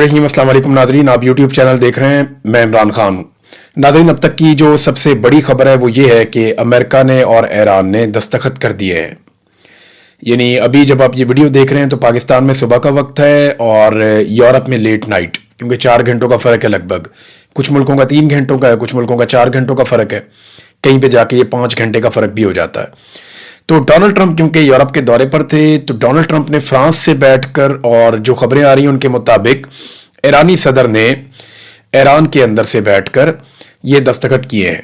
बिस्मिल्लाहिर्रहमानिर्रहीम। अस्सलाम वालेकुम नाज़रीन, आप यूट्यूब चैनल देख रहे हैं, मैं इमरान खान हूँ। नाज़रीन, अब तक की जो सबसे बड़ी खबर है वो ये है कि अमेरिका ने और ईरान ने दस्तखत कर दिए हैं। यानी अभी जब आप ये वीडियो देख रहे हैं तो पाकिस्तान में सुबह का वक्त है और यूरोप में लेट नाइट, क्योंकि 4 घंटों का फ़र्क है लगभग। कुछ मुल्कों का 3 घंटों का है, कुछ मुल्कों का 4 घंटों का फ़र्क है, कहीं पे जाके ये 5 घंटे का फ़र्क भी हो जाता है। तो डोनाल्ड ट्रंप क्योंकि यूरोप के दौरे पर थे, तो डोनाल्ड ट्रंप ने फ्रांस से बैठकर, और जो खबरें आ रही हैं उनके मुताबिक ईरानी सदर ने ईरान के अंदर से बैठकर ये दस्तखत किए हैं।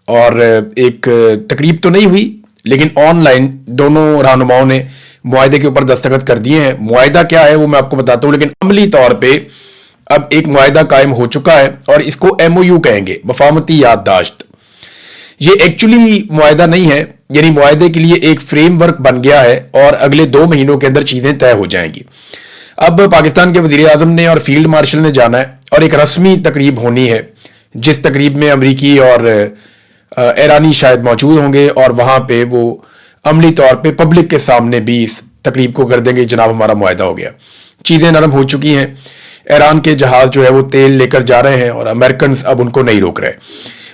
और एक तकरीब तो नहीं हुई, लेकिन ऑनलाइन दोनों रहनुमाओं ने मुआहदे के ऊपर दस्तखत कर दिए हैं। मुआहदा क्या है वो मैं आपको बताता हूँ, लेकिन अमली तौर पे अब एक मुआहदा कायम हो चुका है और इसको MOU कहेंगे, मफाहमती याददाश्त। ये एक्चुअली मुआहदा नहीं है, यानी मुआहदे के लिए एक फ्रेमवर्क बन गया है और अगले 2 महीनों के अंदर चीजें तय हो जाएंगी। अब पाकिस्तान के वजीर आजम ने और फील्ड मार्शल ने जाना है और एक रस्मी तकरीब होनी है, जिस तकरीब में अमरीकी और ईरानी शायद मौजूद होंगे और वहां पे वो अमली तौर पे पब्लिक के सामने भी इस तकरीब को कर देंगे, जनाब हमारा मुआहदा हो गया। चीजें नरम हो चुकी हैं। ईरान के जहाज जो है वो तेल लेकर जा रहे हैं और अमेरिकन अब उनको नहीं रोक रहे,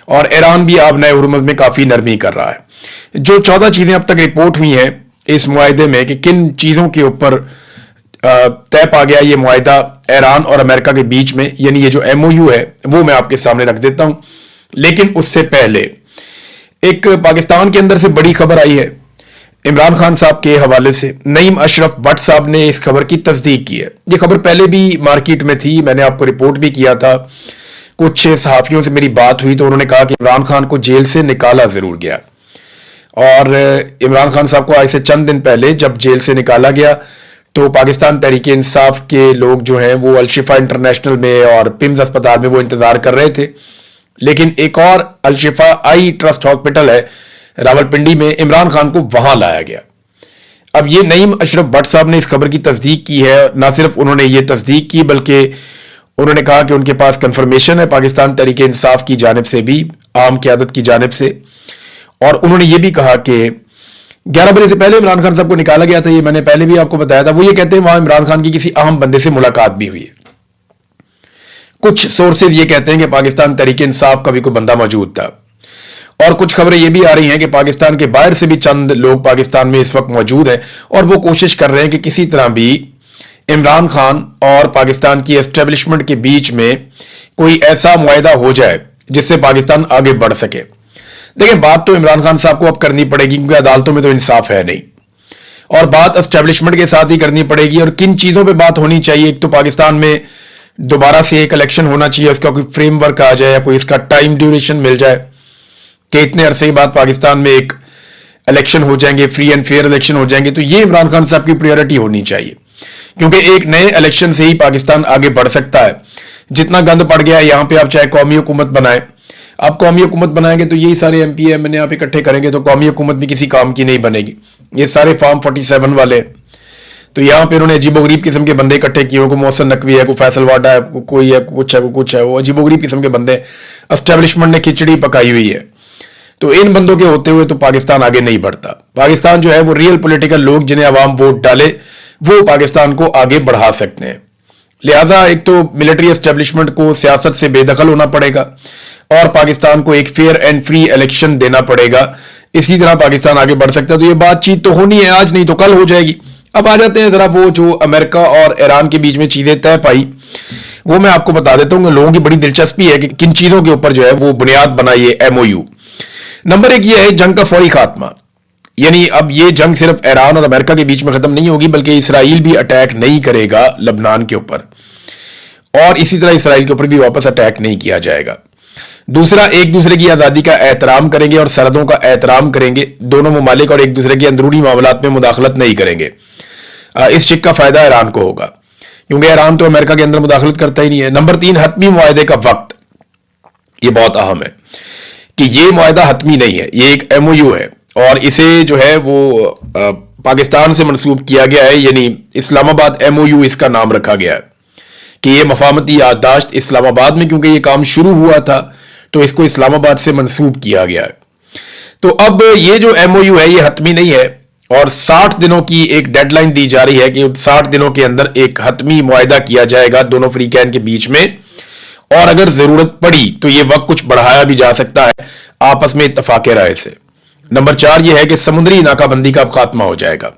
और ईरान भी अब नए हुर्मुज़ में काफी नरमी कर रहा है। जो 14 चीजें अब तक रिपोर्ट हुई हैं इस मुआहदे में कि किन चीजों के ऊपर तय पा गया ये मुआहदा ईरान और अमेरिका के बीच में, यानी ये जो MOU है वो मैं आपके सामने रख देता हूं। लेकिन उससे पहले एक पाकिस्तान के अंदर से बड़ी खबर आई है इमरान खान साहब के हवाले से। नईम अशरफ भट्ट साहब ने इस खबर की तस्दीक की है। ये खबर पहले भी मार्केट में थी, मैंने आपको रिपोर्ट भी किया था। कुछ सहाफियों से मेरी बात हुई तो उन्होंने कहा कि इमरान खान को जेल से निकाला जरूर गया, और इमरान खान साहब को आज से चंद दिन पहले जब जेल से निकाला गया तो पाकिस्तान तहरीक इंसाफ के लोग जो हैं वो अलशिफा इंटरनेशनल में और पिम्स अस्पताल में वो इंतजार कर रहे थे। लेकिन एक और अलशिफा आई ट्रस्ट हॉस्पिटल है रावलपिंडी में, इमरान खान को वहां लाया गया। अब ये नईम अशरफ भट्ट साहब ने इस खबर की तस्दीक की है। ना सिर्फ उन्होंने ये तस्दीक की बल्कि उन्होंने कहा कि उनके पास कंफर्मेशन है पाकिस्तान तहरीक इंसाफ की जानिब से भी, आम क़यादत की जानिब से। और उन्होंने ये भी कहा कि 11 बजे से पहले इमरान खान साहब को निकाला गया था, ये मैंने पहले भी आपको बताया था। वो ये कहते हैं वहां इमरान खान की किसी अहम बंदे से मुलाकात भी हुई है। कुछ सोर्सेज ये कहते हैं कि पाकिस्तान तहरीक इंसाफ का भी कोई बंदा मौजूद था, और कुछ खबरें ये भी आ रही हैं कि पाकिस्तान के बाहर से भी चंद लोग पाकिस्तान में इस वक्त मौजूद हैं और वो कोशिश कर रहे हैं कि किसी तरह भी इमरान खान और पाकिस्तान की एस्टेब्लिशमेंट के बीच में कोई ऐसा मुआहदा हो जाए जिससे पाकिस्तान आगे बढ़ सके। देखिए, बात तो इमरान खान साहब को अब करनी पड़ेगी क्योंकि अदालतों में तो इंसाफ है नहीं, और बात एस्टेब्लिशमेंट के साथ ही करनी पड़ेगी। और किन चीजों पे बात होनी चाहिए, एक तो पाकिस्तान में दोबारा से एक इलेक्शन होना चाहिए, उसका कोई फ्रेमवर्क आ जाए या कोई इसका टाइम ड्यूरेशन मिल जाए कि इतने अरसे के बाद पाकिस्तान में एक इलेक्शन हो जाएंगे, फ्री एंड फेयर इलेक्शन हो जाएंगे। तो ये इमरान खान साहब की प्रायोरिटी होनी चाहिए, क्योंकि एक नए इलेक्शन से ही पाकिस्तान आगे बढ़ सकता है। जितना गंद पड़ गया है यहां पे, आप चाहे कौमी हुकूमत बनाए, आप कौमी हुकूमत बनाएंगे तो यही सारे MP MNA आप इकट्ठे करेंगे तो कौमी हुकूमत भी किसी काम की नहीं बनेगी। ये सारे फॉर्म 47 वाले, तो यहाँ पे उन्होंने अजीबोगरीब किस्म के बंदे इकट्ठे किए, कोई मोहसिन नकवी है, कोई फैसल वाडा है, कोई है, कुछ है, वो अजीबोगरीब किस्म के बंदे एस्टेब्लिशमेंट ने खिचड़ी पकाई हुई है। तो इन बंदों के होते हुए तो पाकिस्तान आगे नहीं बढ़ता। पाकिस्तान जो है वो रियल पॉलिटिकल लोग जिन्हें अवाम वोट डाले वो पाकिस्तान को आगे बढ़ा सकते हैं। लिहाजा एक तो मिलिट्री एस्टेब्लिशमेंट को सियासत से बेदखल होना पड़ेगा और पाकिस्तान को एक फेयर एंड फ्री इलेक्शन देना पड़ेगा। इसी तरह पाकिस्तान आगे बढ़ सकता है। तो ये बातचीत तो होनी है, आज नहीं तो कल हो जाएगी। अब आ जाते हैं जरा वो जो अमेरिका और ईरान के बीच में चीजें तय पाई, वो मैं आपको बता देता हूँ। लोगों की बड़ी दिलचस्पी है कि किन चीजों के ऊपर जो है वो बुनियाद बनाई है MOU। नंबर 1 ये है जंग का फौरी खात्मा, यानी अब ये जंग सिर्फ ईरान और अमेरिका के बीच में खत्म नहीं होगी बल्कि इसराइल भी अटैक नहीं करेगा लबनान के ऊपर, और इसी तरह इसराइल के ऊपर भी वापस अटैक नहीं किया जाएगा। दूसरा, एक दूसरे की आजादी का एहतराम करेंगे और सरहदों का एहतराम करेंगे दोनों ममालिक, और एक दूसरे के अंदरूनी मामलात में मुदाखलत नहीं करेंगे। इस शिक का फायदा ईरान को होगा क्योंकि ईरान तो अमेरिका के अंदर मुदाखलत करता ही नहीं है। नंबर 3, हतमी मुआहदे का वक्त, ये बहुत अहम है कि ये मुआहदा हतमी नहीं है, ये एक MOU है और इसे जो है वो पाकिस्तान से मंसूब किया गया है, यानी इस्लामाबाद MOU इसका नाम रखा गया है कि ये मफाहमती याददाश्त इस्लामाबाद में, क्योंकि ये काम शुरू हुआ था तो इसको इस्लामाबाद से मंसूब किया गया है। तो अब ये जो MOU है ये हतमी नहीं है और 60 दिनों की एक डेडलाइन दी जा रही है कि 60 दिनों के अंदर एक हतमी मुआहिदा किया जाएगा दोनों फ्री कैन के बीच में, और अगर जरूरत पड़ी तो यह वक्त कुछ बढ़ाया भी जा सकता है आपस में इत्तफाक राय से। नंबर 4 यह है कि समुद्री नाकाबंदी का अब खात्मा हो जाएगा,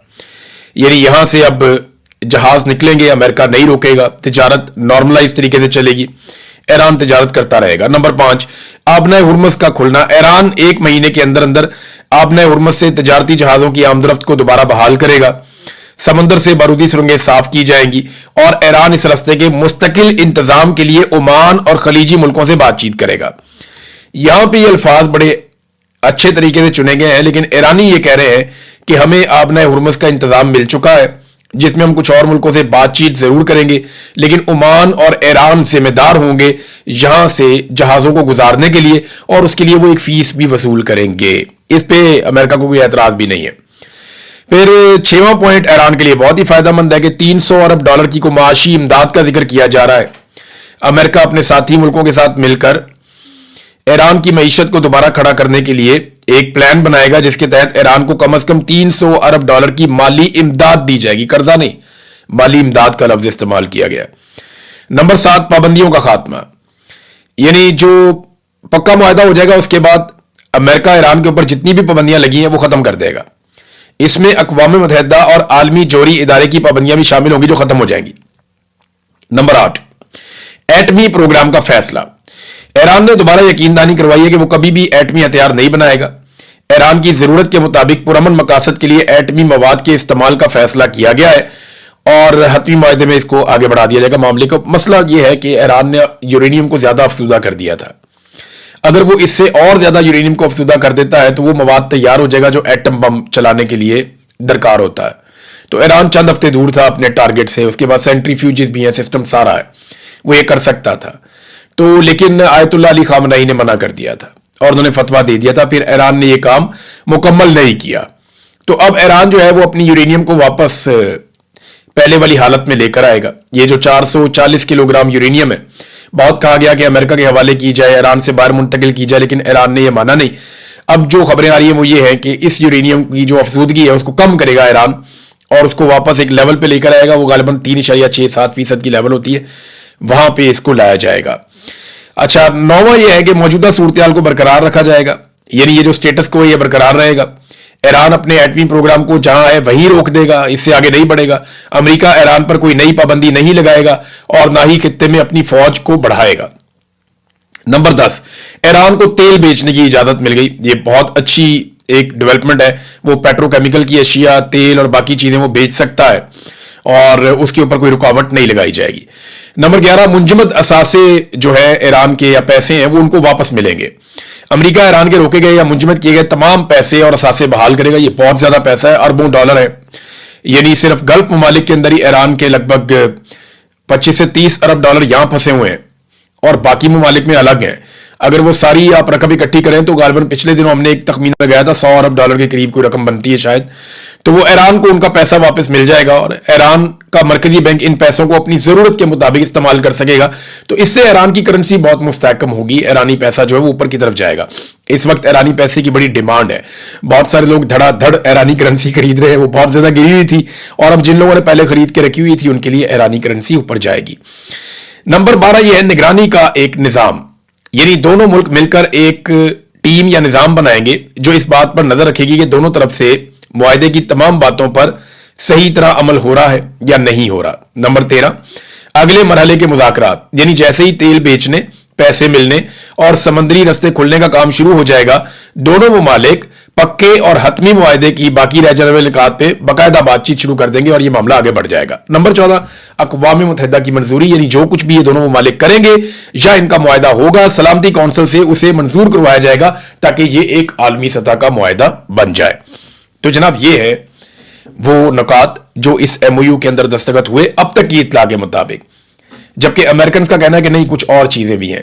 यानी यहां से अब जहाज निकलेंगे, अमेरिका नहीं रोकेगा, तिजारत नॉर्मलाइज तरीके से चलेगी, ईरान तिजारत करता रहेगा। नंबर 5 आबनाए हुर्मुज़ का खुलना, ईरान 1 महीने के अंदर अंदर आबनाए हुर्मुज़ से तिजारती जहाजों की आमदरफ्त को दोबारा बहाल करेगा, समंदर से बारूदी सुरंगें साफ की जाएंगी और ईरान इस रास्ते के मुस्तकिल इंतजाम के लिए ओमान और खलीजी मुल्कों से बातचीत करेगा। यहां पर ये अल्फाज बड़े अच्छे तरीके से चुने गए हैं, लेकिन ईरानी ये कह रहे हैं कि हमें आबनाए हुर्मुज़ का इंतजाम मिल चुका है जिसमें हम कुछ और मुल्कों से बातचीत जरूर करेंगे, लेकिन ओमान और ईरान जिम्मेदार होंगे यहां से जहाजों को गुजारने के लिए, और उसके लिए वो एक फीस भी वसूल करेंगे। इस पे अमेरिका को कोई एतराज भी नहीं है। फिर 6वां पॉइंट ईरान के लिए बहुत ही फायदेमंद है कि 300 अरब डॉलर की को माशी इमदाद का जिक्र किया जा रहा है। अमेरिका अपने साथी मुल्कों के साथ मिलकर ईरान की मईशत को दोबारा खड़ा करने के लिए एक प्लान बनाएगा जिसके तहत ईरान को कम से कम 300 अरब डॉलर की माली इमदाद दी जाएगी, कर्जा नहीं, माली इमदाद का लफ्ज इस्तेमाल किया गया। नंबर 7 पाबंदियों का खात्मा, यानी जो पक्का मुआहदा हो जाएगा उसके बाद अमेरिका ईरान के ऊपर जितनी भी पाबंदियां लगी हैं वो खत्म कर देगा। इसमें अक़वाम मुत्तहिदा और आलमी जोहरी इदारे की पाबंदियां भी शामिल होंगी जो खत्म हो जाएंगी। नंबर 8 एटमी प्रोग्राम का फैसला, ईरान ने दोबारा यकीनदानी करवाई है कि वो कभी भी एटमी हथियार नहीं बनाएगा। ईरान की जरूरत के मुताबिक पुरअमन मकासद के लिए एटमी मवाद के इस्तेमाल का फैसला किया गया है और हतमी मुआहदे में इसको आगे बढ़ा दिया जाएगा। मामले का मसला यह है कि ईरान ने यूरेनियम को ज्यादा अफसुदा कर दिया था, अगर वो इससे और ज्यादा यूरेनियम को अफसुदा कर देता है तो वो मवाद तैयार हो जाएगा जो एटम बम चलाने के लिए दरकार होता है। तो ईरान चंद हफ्ते दूर था अपने टारगेट से, उसके बाद सेंट्रीफ्यूजेस भी है, सिस्टम सारा है, वो ये कर सकता था। तो लेकिन आयतुल्लाह अली खामनई ने मना कर दिया था और उन्होंने फतवा दे दिया था, फिर ईरान ने यह काम मुकम्मल नहीं किया। तो अब ईरान जो है वो अपनी यूरेनियम को वापस पहले वाली हालत में लेकर आएगा। ये जो 440 किलोग्राम यूरेनियम है, बहुत कहा गया कि अमेरिका के हवाले की जाए, ईरान से बाहर मुंतकिल की जाए, लेकिन ईरान ने यह माना नहीं। अब जो खबरें आ रही है वो ये है कि इस यूरेनियम की जो अफसूदगी है उसको कम करेगा ईरान और उसको वापस एक लेवल पे लेकर आएगा। वो गालिबन 3.67% की लेवल होती है, वहां पे इसको लाया जाएगा। अच्छा, 9वां यह है कि मौजूदा सूरत को बरकरार रखा जाएगा, यानी ये जो स्टेटस को ये बरकरार रहेगा। ईरान अपने एटमी प्रोग्राम को जहां है वहीं रोक देगा, इससे आगे नहीं बढ़ेगा। अमेरिका ईरान पर कोई नई पाबंदी नहीं लगाएगा और ना ही खित्ते में अपनी फौज को बढ़ाएगा। नंबर 10 ईरान को तेल बेचने की इजाजत मिल गई। ये बहुत अच्छी एक डेवलपमेंट है। वो पेट्रोकेमिकल की अशिया, तेल और बाकी चीजें वो बेच सकता है और उसके ऊपर कोई रुकावट नहीं लगाई जाएगी। नंबर 11 मुंजमद असासे जो है ईरान के या पैसे हैं वो उनको वापस मिलेंगे। अमेरिका ईरान के रोके गए या मुंजमद किए गए तमाम पैसे और असासे बहाल करेगा। ये बहुत ज्यादा पैसा है, अरबों डॉलर है। यानी सिर्फ गल्फ ममालिक के अंदर ही ईरान के लगभग 25 से 30 अरब डॉलर यहां फंसे हुए हैं और बाकी ममालिक में अलग हैं। अगर वो सारी आप रकम इकट्ठी करें तो गालिबन पिछले दिनों हमने एक तखमीना लगाया था 100 अरब डॉलर के करीब कोई रकम बनती है शायद। तो वो ईरान को उनका पैसा वापस मिल जाएगा और ईरान का मरकजी बैंक इन पैसों को अपनी जरूरत के मुताबिक इस्तेमाल कर सकेगा। तो इससे ईरान की करेंसी बहुत मुस्तहकम होगी, ईरानी पैसा जो है वो ऊपर की तरफ जाएगा। इस वक्त ईरानी पैसे की बड़ी डिमांड है, बहुत सारे लोग धड़ाधड़ ईरानी करेंसी खरीद रहे हैं। वो बहुत ज्यादा गिरी हुई थी और अब जिन लोगों ने पहले खरीद के रखी हुई थी उनके लिए ईरानी करेंसी ऊपर जाएगी। नंबर 12 यह है निगरानी का एक निजाम, यानी दोनों मुल्क मिलकर एक टीम या निजाम बनाएंगे जो इस बात पर नजर रखेगी कि दोनों तरफ से मुआहदे की तमाम बातों पर सही तरह अमल हो रहा है या नहीं हो रहा। नंबर 13 अगले मरहले के मुज़ाकरात, यानी जैसे ही तेल बेचने, पैसे मिलने और समंदरी रास्ते खुलने का काम शुरू हो जाएगा, दोनों ममालिक पक्के और हतमी मुआहदे की बाकी रह जाने वाले निकात पे बाकायदा बातचीत शुरू कर देंगे और ये मामला आगे बढ़ जाएगा। नंबर 14 अक़वाम मुत्तहिदा की मंजूरी, यानी जो कुछ भी ये दोनों ममालिक करेंगे या इनका मुआहदा होगा सलामती कौंसिल से उसे मंजूर करवाया जाएगा ताकि ये एक आलमी सतह का मुआहदा बन जाए। तो जनाब ये है वो नुकात जो इस एमओयू के अंदर दस्तखत हुए अब तक की इत्तला के मुताबिक, जबकि अमेरिकन का कहना है कि नहीं कुछ और चीजें भी हैं।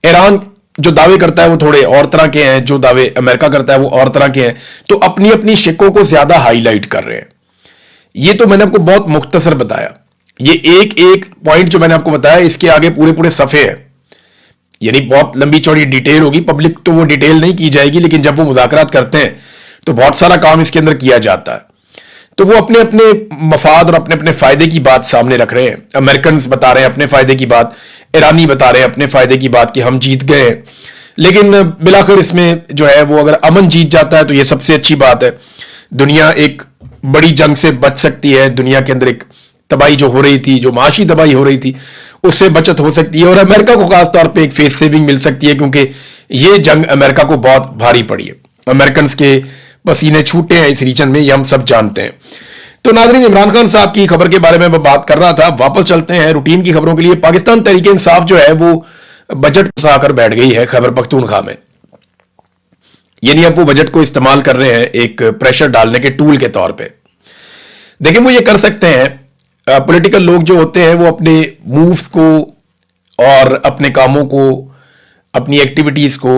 ईरान जो दावे करता है वो थोड़े और तरह के हैं, जो दावे अमेरिका करता है वो और तरह के हैं। तो अपनी अपनी शिकों को ज्यादा हाईलाइट कर रहे हैं। ये तो मैंने आपको बहुत मुख्तसर बताया, ये एक एक पॉइंट जो मैंने आपको बताया इसके आगे पूरे पूरे सफे हैं, यानी बहुत लंबी चौड़ी डिटेल होगी। पब्लिक तो वो डिटेल नहीं की जाएगी, लेकिन जब वो मुज़ाकरात करते हैं तो बहुत सारा काम इसके अंदर किया जाता है। तो वो अपने अपने मफाद और अपने अपने फायदे की बात सामने रख रहे हैं। अमेरिकन बता रहे हैं अपने फायदे की बात, ईरानी बता रहे हैं अपने फायदे की बात कि हम जीत गए हैं। लेकिन बिलाखिर इसमें जो है वो अगर अमन जीत जाता है तो ये सबसे अच्छी बात है। दुनिया एक बड़ी जंग से बच सकती है, दुनिया के अंदर एक तबाही जो हो रही थी, जो माशी तबाही हो रही थी, उससे बचत हो सकती है और अमेरिका को खास तौर पे एक फेस सेविंग मिल सकती है, क्योंकि ये जंग अमेरिका को बहुत भारी पड़ी है। अमेरिकन के पसीने छूटे हैं इस रीजन में, ये हम सब जानते हैं। तो नाज़रीन, इमरान खान साहब की खबर के बारे में मैं बात कर रहा था। वापस चलते हैं रूटीन की खबरों के लिए। पाकिस्तान तहरीक इंसाफ जो है वो बजट फंसाकर बैठ गई है खैबर पख्तूनख्वा में। यानी अब वो बजट को इस्तेमाल कर रहे हैं एक प्रेशर डालने के टूल के तौर पे। देखिए, वो ये कर सकते हैं, पॉलिटिकल लोग जो होते हैं वो अपने मूव्स को और अपने कामों को, अपनी एक्टिविटीज को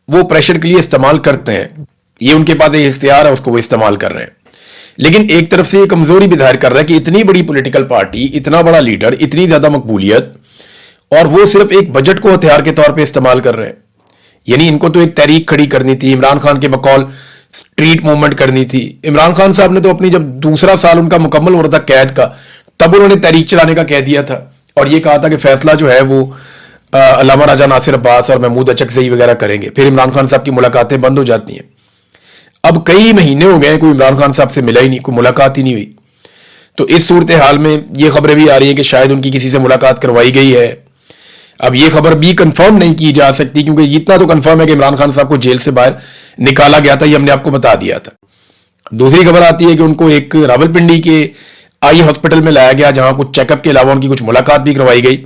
वो प्रेशर के लिए इस्तेमाल करते हैं। ये उनके पास एक इख्तियार है, उसको वो इस्तेमाल कर रहे हैं। लेकिन एक तरफ से ये कमजोरी भी जाहिर कर रहा है कि इतनी बड़ी पॉलिटिकल पार्टी, इतना बड़ा लीडर, इतनी ज्यादा मकबूलियत, और वो सिर्फ एक बजट को हथियार के तौर पे इस्तेमाल कर रहे हैं। यानी इनको तो एक तहरीक खड़ी करनी थी, इमरान खान के बकौल स्ट्रीट मूवमेंट करनी थी। इमरान खान साहब ने तो अपनी, जब दूसरा साल उनका मुकम्मल हो रहा था कैद का, तब उन्होंने तहरीक चलाने का कह दिया था और ये कहा था कि फैसला जो है वो अल्लामा राजा नासिर अब्बास और महमूद अचकज़ई वगैरह करेंगे। फिर इमरान खान साहब की मुलाकातें बंद हो जाती हैं। अब कई महीने हो गए, कोई इमरान खान साहब से मिला ही नहीं, कोई मुलाकात ही नहीं हुई। तो इस सूरत हाल में ये खबरें भी आ रही है कि शायद उनकी किसी से मुलाकात करवाई गई है। अब ये खबर भी कंफर्म नहीं की जा सकती, क्योंकि इतना तो कंफर्म है कि इमरान खान साहब को जेल से बाहर निकाला गया था, ये हमने आपको बता दिया था। दूसरी खबर आती है कि उनको एक रावलपिंडी के आई हॉस्पिटल में लाया गया, जहां कुछ चेकअप के अलावा उनकी कुछ मुलाकात भी करवाई गई।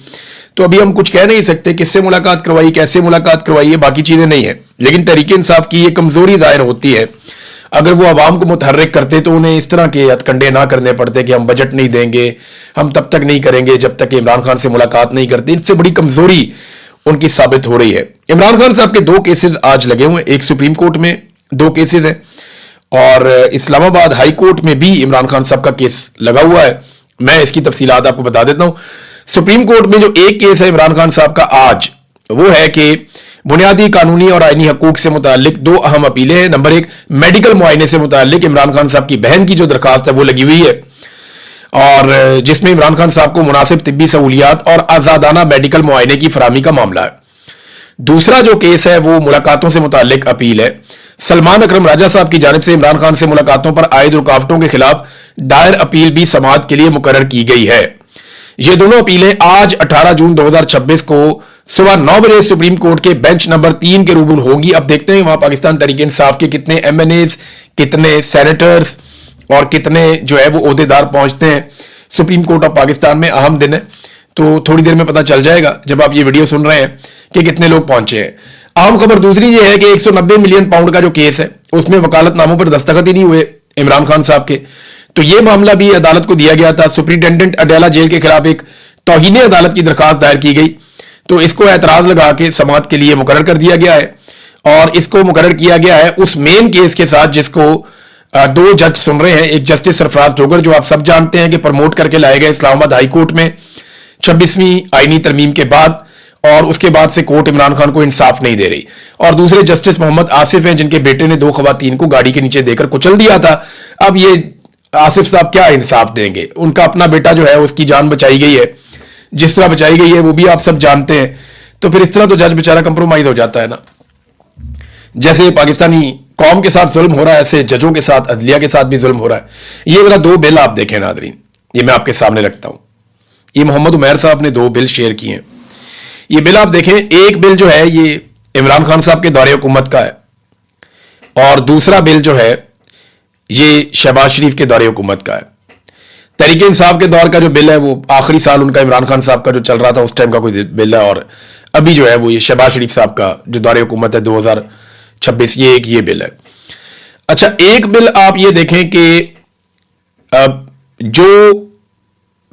तो अभी हम कुछ कह नहीं सकते किससे मुलाकात करवाई, कैसे मुलाकात करवाई है, बाकी चीजें नहीं है। लेकिन तहरीक इंसाफ की ये कमजोरी जाहिर होती है। अगर वो आवाम को मुतहर्रिक करते तो उन्हें इस तरह के हथकंडे ना करने पड़ते कि हम बजट नहीं देंगे, हम तब तक नहीं करेंगे जब तक इमरान खान से मुलाकात नहीं करते। इससे बड़ी कमजोरी उनकी साबित हो रही है। इमरान खान साहब के 2 केसेस आज लगे हुए हैं। एक सुप्रीम कोर्ट में 2 केसेस हैं और इस्लामाबाद हाई कोर्ट में भी इमरान खान साहब का केस लगा हुआ है। मैं इसकी तफसीलात आपको बता देता हूं। सुप्रीम कोर्ट में जो एक केस है इमरान खान साहब का आज, वो है कि बुनियादी कानूनी और आईनी हकूक से मुतालिक 2 अहम अपीलें हैं। नंबर 1, मेडिकल मुआयने से मुतालिक इमरान खान साहब की बहन की जो दरखास्त है वो लगी हुई है, और जिसमें इमरान खान साहब को मुनासिब तिब्बी सहूलियात और आजादाना मेडिकल मुआयने की फराहमी का मामला है। दूसरा जो केस है वो मुलाकातों से मुतालिक अपील है। सलमान अकरम राजा साहब की जानिब से इमरान खान से मुलाकातों पर आयद रुकावटों के खिलाफ दायर अपील भी समाअत के लिए मुकर्रर की गई है। ये दोनों अपीलें आज 18 जून 2026 को सुबह 9 बजे सुप्रीम कोर्ट के बेंच नंबर 3 के रूबरू होगी। अब देखते हैं वहां पाकिस्तान तहरीक इंसाफ के कितने MNAs, कितने सेनेटर्स और कितने जो है वो ओहदेदार पहुंचते हैं। सुप्रीम कोर्ट ऑफ पाकिस्तान में अहम दिन है, तो थोड़ी देर में पता चल जाएगा जब आप ये वीडियो सुन रहे हैं कि कितने लोग पहुंचे हैं। अहम खबर दूसरी ये है कि 190 मिलियन पाउंड का जो केस है उसमें वकालतनामों पर दस्तखत ही नहीं हुए इमरान खान साहब के। तो ये मामला भी अदालत को दिया गया था। सुप्रिंटेंडेंट अडेला जेल के खिलाफ एक तौहीन अदालत की दरखास्त दायर की गई, तो इसको एतराज लगा के समाअत के लिए मुकर्रर कर दिया गया है। और इसको मुकर्रर किया गया है उस मेन केस के साथ जिसको 2 जज सुन रहे हैं। एक जस्टिस सरफराज डोगर, जो आप सब जानते हैं कि प्रमोट करके लाए गए इस्लामाबाद हाई कोर्ट में 26वीं आईनी तरमीम के बाद, और उसके बाद से कोर्ट इमरान खान को इंसाफ नहीं दे रही। और दूसरे जस्टिस मोहम्मद आसिफ हैं, जिनके बेटे ने 2 खवातीन को गाड़ी के नीचे देकर कुचल दिया था। अब ये आसिफ साहब क्या इंसाफ देंगे? उनका अपना बेटा जो है उसकी जान बचाई गई है, जिस तरह बचाई गई है वो भी आप सब जानते हैं। तो फिर इस तरह तो जज बेचारा कंप्रोमाइज हो जाता है ना। जैसे पाकिस्तानी कौम के साथ जुल्म हो रहा है, ऐसे जजों के साथ, अदलिया के साथ भी जुल्म हो रहा है। ये मेरा 2 बिल आप देखें नादरीन, ये मैं आपके सामने रखता हूं। ये मोहम्मद उमैर साहब ने 2 बिल शेयर किए हैं। ये बिल आप देखें। एक बिल जो है ये इमरान खान साहब के दौरे हुकूमत का है, और दूसरा बिल जो है ये शहबाज शरीफ के दौरे हुकूमत का है। तहरीक इंसाफ के दौर का जो बिल है वो आखिरी साल उनका इमरान खान साहब का जो चल रहा था उस टाइम का कोई बिल है, और अभी जो है वो ये शहबाज शरीफ साहब का जो दौरे हुकूमत है 2026, ये बिल है। अच्छा, एक बिल आप ये देखें कि जो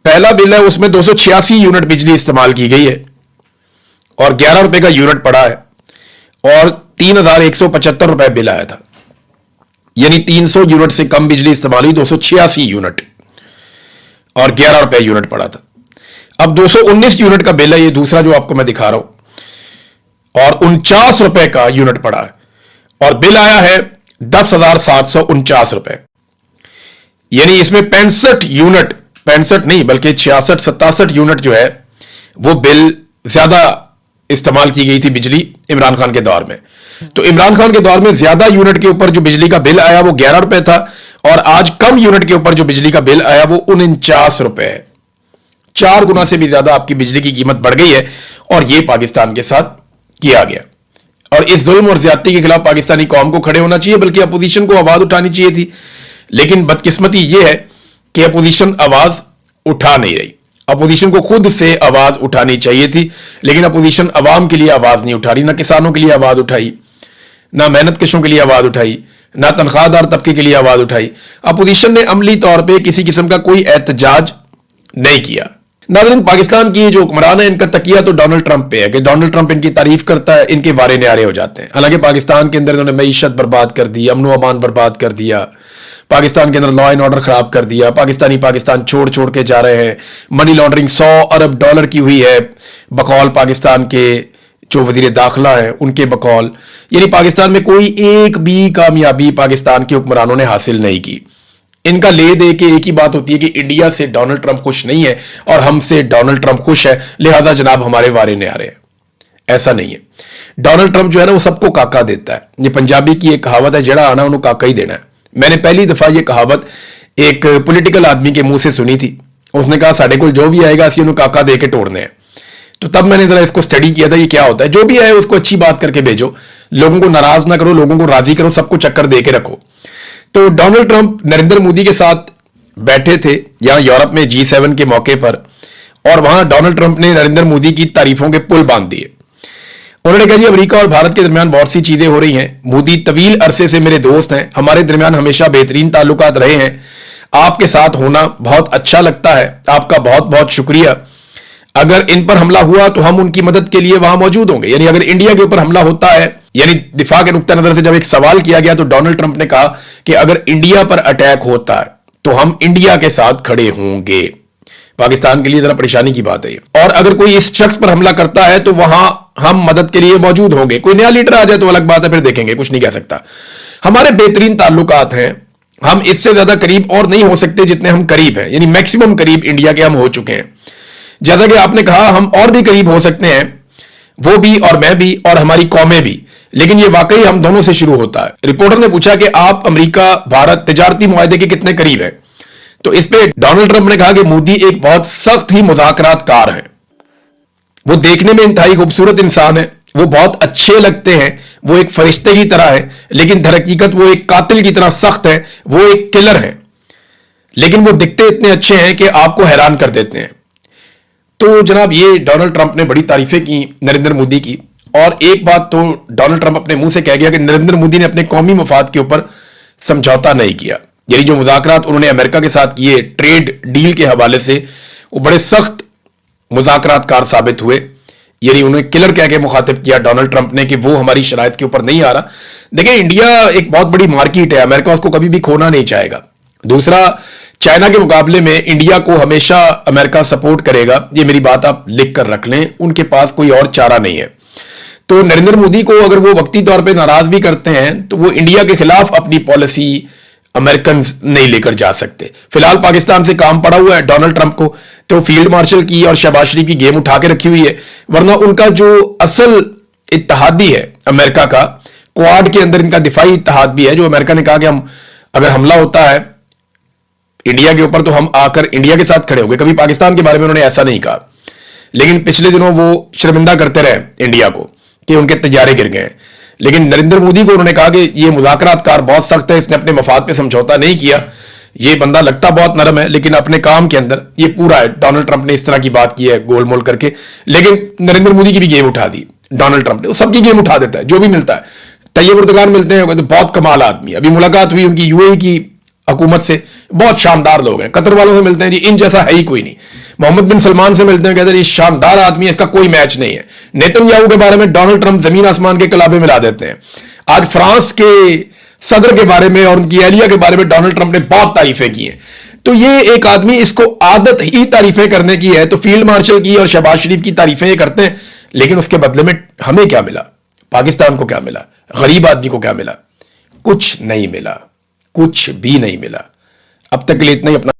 पहला बिल है उसमें 286 यूनिट बिजली इस्तेमाल की गई है और 11 रुपए का यूनिट पड़ा है, और 3175 रुपए बिल आया था। यानी 300 यूनिट से कम बिजली इस्तेमाल हुई, 286 यूनिट और 11 रुपए यूनिट पड़ा था। अब 219 यूनिट का बिल है ये दूसरा जो आपको मैं दिखा रहा हूं, और 49 रुपए का यूनिट पड़ा है, और बिल आया है 10,749 रुपए। यानी इसमें 65 यूनिट, 65 नहीं बल्कि 66-67 यूनिट जो है वो बिल ज्यादा इस्तेमाल की गई थी बिजली इमरान खान के दौर में। तो इमरान खान के दौर में ज्यादा यूनिट के ऊपर जो बिजली का बिल आया वो 11 रुपए था, और आज कम यूनिट के ऊपर जो बिजली का बिल आया वो 49 रुपए है। 4 गुना से भी ज्यादा आपकी बिजली की कीमत बढ़ गई है, और यह पाकिस्तान के साथ किया गया। और इस जुल्म और ज्यादती के खिलाफ पाकिस्तानी कौम को खड़े होना चाहिए, बल्कि अपोजिशन को आवाज उठानी चाहिए थी। लेकिन बदकिस्मती यह है कि अपोजिशन आवाज उठा नहीं रही। अपोजिशन को खुद से आवाज उठानी चाहिए थी, लेकिन अपोजिशन अवाम के लिए आवाज नहीं उठा रही, ना किसानों के लिए आवाज उठाई, ना मेहनत कशों के लिए आवाज उठाई, ना तनख्वाहदार तबके के लिए आवाज उठाई। अपोजिशन ने अमली तौर पर किसी किस्म का कोई एहतजाज नहीं किया। नाज़रीन, पाकिस्तान की जो हुक्मरान है इनका तकिया तो डोनाल्ड ट्रंप पे है कि डोनाल्ड ट्रंप इनकी तारीफ करता है, इनके वारे न्यारे हो जाते हैं। हालांकि पाकिस्तान के अंदर इन्होंने मईशत बर्बाद कर दी, अमन अमान बर्बाद कर दिया, पाकिस्तान के अंदर लॉ एंड ऑर्डर खराब कर दिया, पाकिस्तान छोड़ छोड़ के जा रहे हैं। मनी लॉन्ड्रिंग $100 अरब की हुई है बकौल पाकिस्तान के जो वजीर दाखिला है उनके बकौल। यानी पाकिस्तान में कोई एक भी कामयाबी पाकिस्तान के हुक्मरानों ने हासिल नहीं की। इनका ले दे के एक ही बात होती है कि इंडिया से डोनाल्ड ट्रंप खुश नहीं है और हमसे डोनाल्ड ट्रंप खुश है, लिहाजा जनाब हमारे वारे न्यारे हैं। ऐसा नहीं है। डोनाल्ड ट्रंप जो है ना वो सबको काका देता है। ये पंजाबी की एक कहावत है, जड़ा आना उन्होंने काका ही देना है। मैंने पहली दफा ये कहावत एक पॉलिटिकल आदमी के मुंह से सुनी थी। उसने कहा साढ़े को जो भी आएगा असी उन्होंने काका दे के तोड़ने हैं। तो तब मैंने जरा इसको स्टडी किया था ये क्या होता है। जो भी आए उसको अच्छी बात करके भेजो, लोगों को नाराज ना करो, लोगों को राजी करो, सबको चक्कर दे के रखो। तो डोनाल्ड ट्रंप नरेंद्र मोदी के साथ बैठे थे यहां यूरोप में G7 के मौके पर, और वहां डोनाल्ड ट्रंप ने नरेंद्र मोदी की तारीफों के पुल बांध दिए। उन्होंने कहा जी अमेरिका और भारत के दरमियान बहुत सी चीजें हो रही हैं, मोदी तवील अरसे से मेरे दोस्त हैं, हमारे दरमियान हमेशा बेहतरीन ताल्लुकात रहे हैं, आपके साथ होना बहुत अच्छा लगता है, आपका बहुत बहुत शुक्रिया। अगर इन पर हमला हुआ तो हम उनकी मदद के लिए वहां मौजूद होंगे। यानी अगर इंडिया के ऊपर हमला होता है, यानी दिफा के नुक्ता नजर से जब एक सवाल किया गया तो डोनाल्ड ट्रंप ने कहा कि अगर इंडिया पर अटैक होता है तो हम इंडिया के साथ खड़े होंगे। पाकिस्तान के लिए जरा परेशानी की बात है ये। और अगर कोई इस शख्स पर हमला करता है तो वहां हम मदद के लिए मौजूद होंगे। कोई नया लीडर आ जाए तो अलग बात है, फिर देखेंगे, कुछ नहीं कह सकता। हमारे बेहतरीन ताल्लुकात हैं, हम इससे ज्यादा करीब और नहीं हो सकते जितने हम करीब हैं। यानी मैक्सिमम करीब इंडिया के हम हो चुके हैं। जैसा कि आपने कहा हम और भी करीब हो सकते हैं, वो भी और मैं भी और हमारी कौमें भी, लेकिन ये वाकई हम दोनों से शुरू होता है। रिपोर्टर ने पूछा कि आप अमेरिका भारत तिजारती मुआहदे के कितने करीब हैं, तो इस पे डोनाल्ड ट्रंप ने कहा कि मोदी एक बहुत सख्त ही मुज़ाकरातकार हैं। वो देखने में इंतहाई खूबसूरत इंसान है, वो बहुत अच्छे लगते हैं, वो एक फरिश्ते की तरह है, लेकिन दर हकीकत वो एक कातिल की तरह सख्त है, वो एक किलर है। लेकिन वो दिखते इतने अच्छे हैं कि आपको हैरान कर देते हैं। तो जनाब ये डोनाल्ड ट्रंप ने बड़ी तारीफें की नरेंद्र मोदी की। और एक बात तो डोनाल्ड ट्रंप अपने मुंह से कह गया कि नरेंद्र मोदी ने अपने कौमी मफाद के ऊपर समझौता नहीं किया। यानी जो मुज़ाकरात उन्होंने अमेरिका के साथ किए ट्रेड डील के हवाले से, वो बड़े सख्त मुज़ाकरातकार साबित हुए। यानी उन्हें किलर कह के मुखातिब किया डोनाल्ड ट्रंप ने कि वो हमारी शराइत के ऊपर नहीं आ रहा। देखिए इंडिया एक बहुत बड़ी मार्केट है, अमेरिका उसको कभी भी खोना नहीं चाहेगा। दूसरा, चाइना के मुकाबले में इंडिया को हमेशा अमेरिका सपोर्ट करेगा, ये मेरी बात आप लिख कर रख लें। उनके पास कोई और चारा नहीं है। तो नरेंद्र मोदी को अगर वो वक्ती तौर पे नाराज भी करते हैं तो वो इंडिया के खिलाफ अपनी पॉलिसी अमेरिकन नहीं लेकर जा सकते। फिलहाल पाकिस्तान से काम पड़ा हुआ है डोनाल्ड ट्रंप को, तो फील्ड मार्शल की और शहबाज शरीफ की गेम उठा के रखी हुई है। वरना उनका जो असल इत्तेहादी है अमेरिका का, क्वाड के अंदर इनका दिफाई इत्तेहाद भी है, जो अमेरिका ने कहा कि हम अगर हमला होता है इंडिया के ऊपर तो हम आकर इंडिया के साथ खड़े होंगे। कभी पाकिस्तान के बारे में उन्होंने ऐसा नहीं कहा, लेकिन पिछले दिनों वो शर्मिंदा करते रहे इंडिया को कि उनके तैयारे गिर गए। लेकिन नरेंद्र मोदी को उन्होंने कहा कि ये मुज़ाकरातकार बहुत सख्त है, इसने अपने मफाद पे समझौता नहीं किया। ये बंदा लगता बहुत नरम है, लेकिन अपने काम के अंदर ये पूरा है। डोनाल्ड ट्रंप ने इस तरह की बात की है गोलमोल करके, लेकिन नरेंद्र मोदी की भी गेम उठा दी डोनाल्ड ट्रंप ने। वो सबकी गेम उठा देता है जो भी मिलता है। तैयब उर्दगान मिलते हैं तो बहुत कमाल आदमी। अभी मुलाकात हुई उनकी यूएई की हुकूमत से, बहुत शानदार लोग हैं। कतर वालों से मिलते हैं जी, इन जैसा है ही कोई नहीं। मोहम्मद बिन सलमान से मिलते हैं, कहते हैं ये शानदार आदमी है, इसका कोई मैच नहीं है। नेतन्याहू के बारे में डोनाल्ड ट्रंप जमीन आसमान के कलाबे मिला देते हैं। आज फ्रांस के सदर के बारे में और उनकी एलिया के बारे में डोनाल्ड ट्रंप ने बहुत तारीफें की हैं। तो ये एक आदमी, इसको आदत ही तारीफें करने की है। तो फील्ड मार्शल की और शहबाज शरीफ की तारीफें ये करते हैं, लेकिन उसके बदले में हमें क्या मिला? पाकिस्तान को क्या मिला? गरीब आदमी को क्या मिला? کچھ نہیں ملا، کچھ بھی نہیں ملا۔ اب تک کے لیے اتنا ہی۔ اپنا